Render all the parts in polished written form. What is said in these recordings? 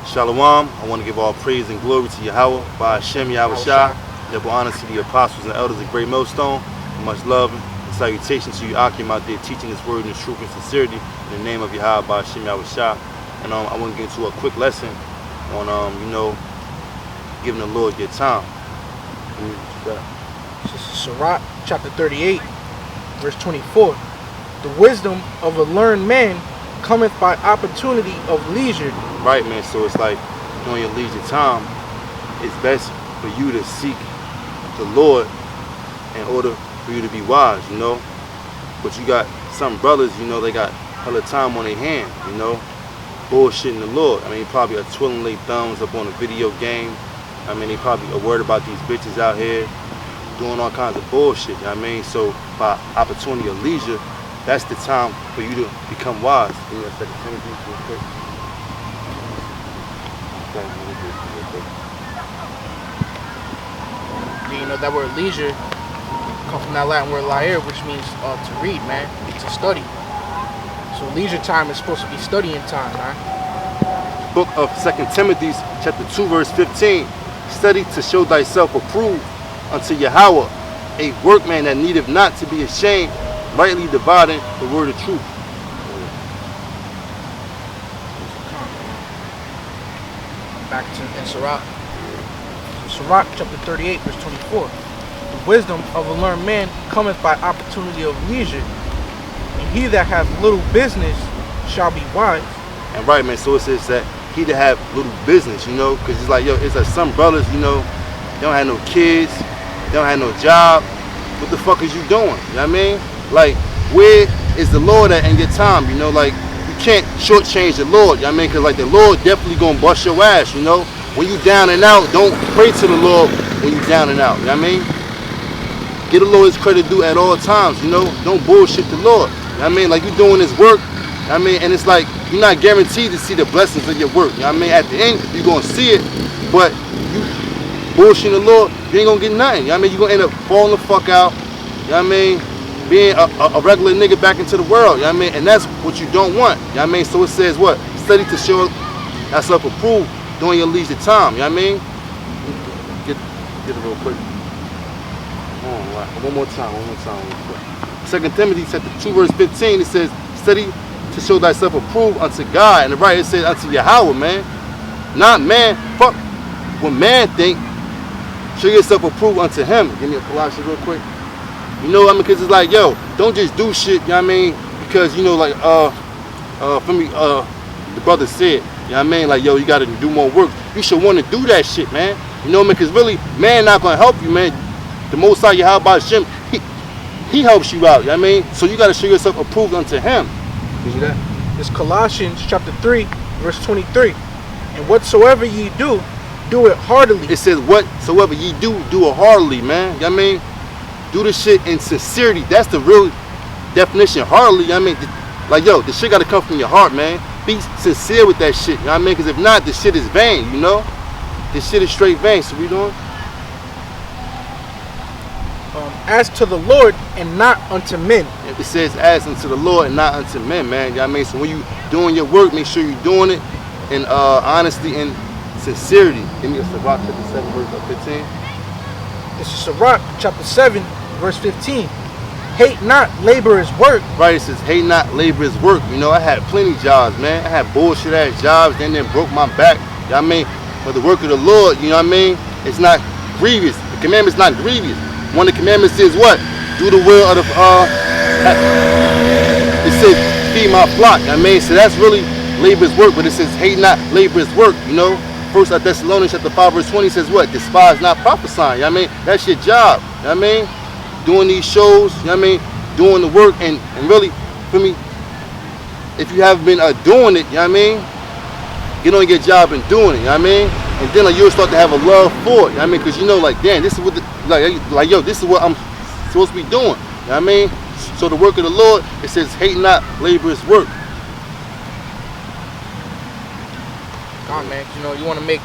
Shalawam, I want to give all praise and glory to YAHAWAH, by Hashem, YAHAWASHI. Double honor to the apostles and elders of Great Millstone. And much love and salutation to you, Akim, out there teaching this word in truth and sincerity in the name of YAHAWAH, by Hashem, YAHAWASHI. And I want to get into a quick lesson on, giving the Lord your time. This is Sirach chapter 38, verse 24. The wisdom of a learned man cometh by opportunity of leisure. Right, man. So it's like during your leisure time, it's best for you to seek the Lord in order for you to be wise, you know. But you got some brothers, you know, they got hella time on their hand, you know, bullshitting the Lord. I mean, probably are twirling their thumbs up on a video game. I mean, they probably are worried about these bitches out here doing all kinds of bullshit, you know what I mean? So by opportunity of leisure, that's the time for you to become wise. Give me a second, Timothy, real quick. You know, that word leisure comes from that Latin word laer, which means to read, man, to study. So leisure time is supposed to be studying time, man. Book of 2 Timothy, chapter 2, verse 15. Study to show thyself approved unto YAHAWAH, a workman that needeth not to be ashamed, rightly dividing the word of truth. Back to Sirach. Sirach chapter 38, verse 24. The wisdom of a learned man cometh by opportunity of leisure, and he that hath little business shall be wise. And right, man, so it says that he that have little business, you know, because it's like, yo, it's like some brothers, you know, they don't have no kids, they don't have no job. What the fuck is you doing? You know what I mean? Like, where is the Lord at in your time? You know, like, you can't shortchange the Lord, you know what I mean? Because, like, the Lord definitely gonna bust your ass, you know? When you down and out, don't pray to the Lord when you down and out, you know what I mean? Get the Lord his credit due at all times, you know? Don't bullshit the Lord, you know what I mean? Like, you doing this work, you know what I mean? And it's like, you're not guaranteed to see the blessings of your work, you know what I mean? At the end, you're gonna see it, but you bullshitting the Lord, you ain't gonna get nothing, you know what I mean? You're gonna end up falling the fuck out, you know what I mean? Being a regular nigga back into the world, you know what I mean? And that's what you don't want, you know what I mean? So it says what? Study to show thyself approved during your leisure time, you know what I mean? Get it real quick. One more time, real quick. 2 Timothy chapter 2, verse 15, it says, study to show thyself approved unto God. And the right, it says unto YAHAWAH, man. Not man. Fuck what man think. Show yourself approved unto him. Give me a Colossians real quick. You know what I mean? Because it's like, yo, don't just do shit, you know what I mean? Because, you know, like, for me, the brother said, you know what I mean? Like, yo, you got to do more work. You should want to do that shit, man. You know what I mean? Because really, man not going to help you, man. The Most High, YAHAWAH Hashem, he helps you out, you know what I mean? So you got to show yourself approved unto him. You see that? It's Colossians chapter 3, verse 23. And whatsoever ye do, do it heartily. It says, whatsoever ye do, do it heartily, man. You know what I mean? Do the shit in sincerity. That's the real definition. Heartily, you know what I mean? Like, yo, the shit got to come from your heart, man. Be sincere with that shit, you know what I mean? Because if not, the shit is vain, you know? This shit is straight vain. So we doing? As to the Lord and not unto men. It says, as unto the Lord and not unto men, man. You know what I mean? So when you doing your work, make sure you're doing it in honesty and sincerity. Give me a Sirach chapter 7, verse 15. This is Sirach chapter 7, verse 15. Hate not laborer's work. Right, it says, hate not laborer's work. You know, I had plenty jobs, man. I had bullshit ass jobs, then broke my back. You know what I mean? But the work of the Lord, you know what I mean? It's not grievous. The commandment's not grievous. One of the commandments says what? Do the will of the, it says, feed my flock, you know what I mean? So that's really laborer's work, but it says, hate not laborer's work, you know? First Thessalonians chapter 5, verse 20 says what? Despise not prophesying, you know what I mean? That's your job, you know what I mean? Doing these shows, you know what I mean? Doing the work, and really, for me, if you haven't been doing it, you know what I mean? Get on your job and doing it, you know what I mean? And then like, you'll start to have a love for it, you know what I mean? Because you know, like, damn, this is what, like, yo, this is what I'm supposed to be doing, you know what I mean? So the work of the Lord, it says, hate not laborer's work. God, man, you know, you want to make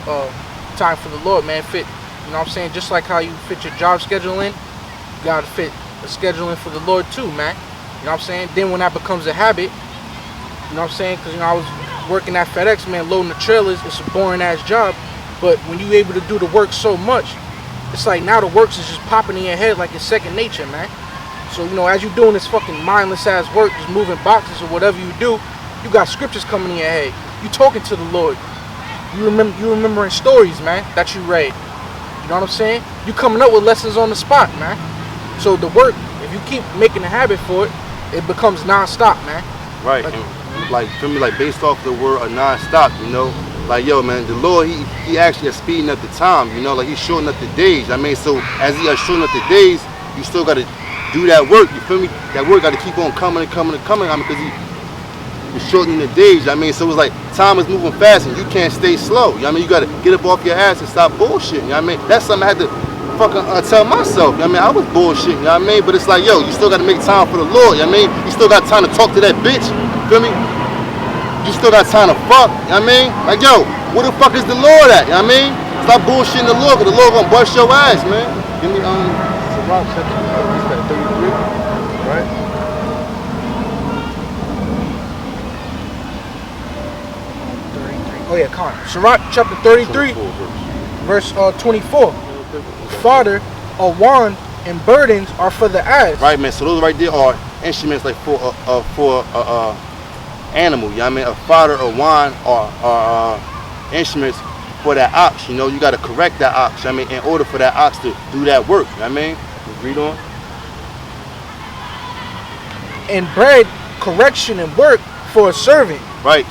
time for the Lord, man, fit, you know what I'm saying? Just like how you fit your job schedule in, you got to fit a schedule in for the Lord too, man. You know what I'm saying? Then when that becomes a habit, you know what I'm saying? Because, you know, I was working at FedEx, man, loading the trailers, it's a boring ass job. But when you able to do the work so much, it's like now the works is just popping in your head like it's second nature, man. So, you know, as you doing this fucking mindless ass work, just moving boxes or whatever you do, you got scriptures coming in your head. You talking to the Lord. You remembering stories, man, that you read. You know what I'm saying? You coming up with lessons on the spot, man. So the work, if you keep making a habit for it, it becomes non-stop, man. Right. Like feel me, like based off the word of non-stop, you know. Like, yo, man, the Lord, he actually is speeding up the time, you know, like he's shortening up the days. I mean, so as he is shortening up the days, you still got to do that work, you feel me? That work got to keep on coming and coming and coming, I mean, because he's shortening the days, I mean, so it's like time is moving fast and you can't stay slow, you know what I mean? You got to get up off your ass and stop bullshitting, you know what I mean? That's something I had to fucking tell myself, you know what I mean? I was bullshitting, you know what I mean? But it's like, yo, you still got to make time for the Lord, you know what I mean? You still got time to talk to that bitch, you feel me? You still got time to fuck, you know what I mean? Like, yo, where the fuck is the Lord at, you know what I mean? Stop bullshitting the Lord, because the Lord gonna bust your ass, man. Give me, Sirach chapter 33, right? Oh yeah, Con. Sirach chapter 33, verse 24. Fodder, a wand, and burdens are for the ass. Right, man. So those right there are instruments like for animal. You know what I mean? A fodder, a wand, are instruments for that ox. You know, you got to correct that ox. I mean, in order for that ox to do that work. You know what I mean? Read on. And bread, correction, and work for a servant. Right.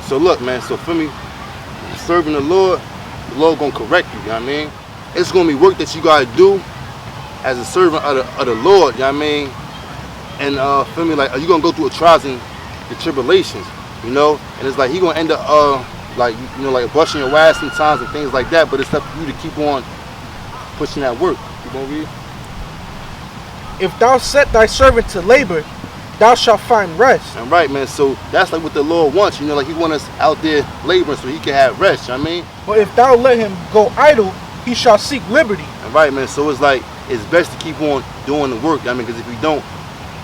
So look, man. So for me, serving the Lord gonna correct you. You know what I mean? It's gonna be work that you gotta do as a servant of the Lord. You know what I mean? And feel me, like, are you gonna go through a trials and the tribulations? You know, and it's like he gonna end up like, you know, like busting your ass sometimes and things like that. But it's up to you to keep on pushing that work. You gonna read? If thou set thy servant to labor, thou shalt find rest. And right, man. So that's like what the Lord wants. You know, like he wants us out there laboring so he can have rest. You know what I mean? But if thou let him go idle, he shall seek liberty. And right, man. So it's like it's best to keep on doing the work. You know what I mean? Because if you don't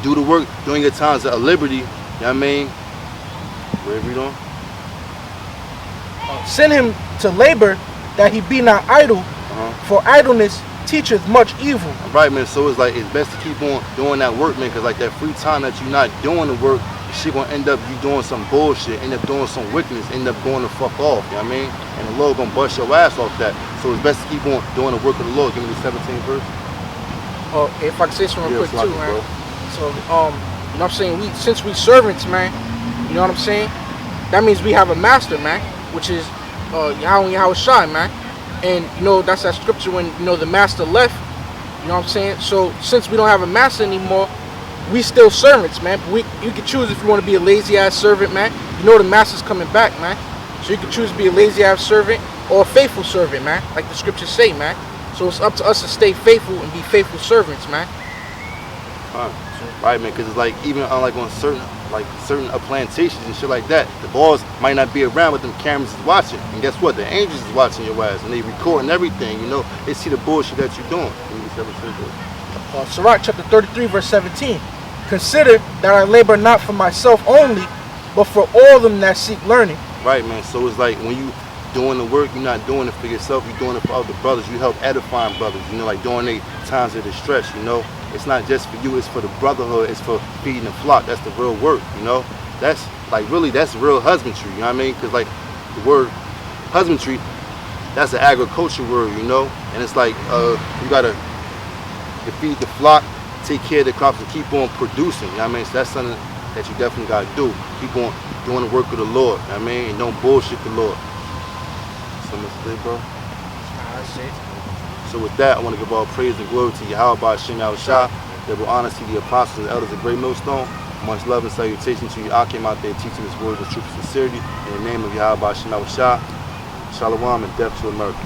do the work during your times of liberty, you know what I mean? Read on. Send him to labor that he be not idle, for idleness teacheth much evil. Right, man. So it's like it's best to keep on doing that work, man, because like that free time that you're not doing the work, shit gonna end up you doing some bullshit, end up doing some wickedness, end up going the fuck off, you know what I mean? And the Lord gonna bust your ass off that. So it's best to keep on doing the work of the Lord. Give me the 17th verse. Oh, if I can say something real quick too, man. Bro. So, you know what I'm saying? Since we servants, man, you know what I'm saying? That means we have a master, man, which is YAHAWASHI, man. And, you know, that's that scripture when, you know, the master left. You know what I'm saying? So, since we don't have a master anymore, we still servants, man. You can choose if you want to be a lazy-ass servant, man. You know the master's coming back, man. So you can choose to be a lazy-ass servant or a faithful servant, man. Like the scriptures say, man. So it's up to us to stay faithful and be faithful servants, man. Right, man, because it's like even on like on certain plantations and shit like that, the boss might not be around, but them cameras is watching. And guess what? The angels is watching your ass, and they recording everything. You know, they see the bullshit that you're doing. Sirach chapter 33, verse 17. Consider that I labor not for myself only, but for all them that seek learning. Right, man. So it's like when you doing the work, you're not doing it for yourself. You're doing it for other brothers. You help edifying brothers. You know, like during their times of distress. You know. It's not just for you, it's for the brotherhood, it's for feeding the flock. That's the real work, you know? That's like really, that's real husbandry, you know what I mean? Because like the word husbandry, that's an agriculture word, you know? And it's like you gotta feed the flock, take care of the crops, and keep on producing, you know what I mean? So that's something that you definitely gotta do. Keep on doing the work of the Lord, you know what I mean? And don't bullshit the Lord. Something to say, bro? That's it. So with that, I want to give all praise and glory to YAHAWASHI. Double honor to the apostles and elders of Great Millstone. Much love and salutation to you. I came out there teaching this word of truth and sincerity. In the name of YAHAWASHI, SHALAWAM and death to America.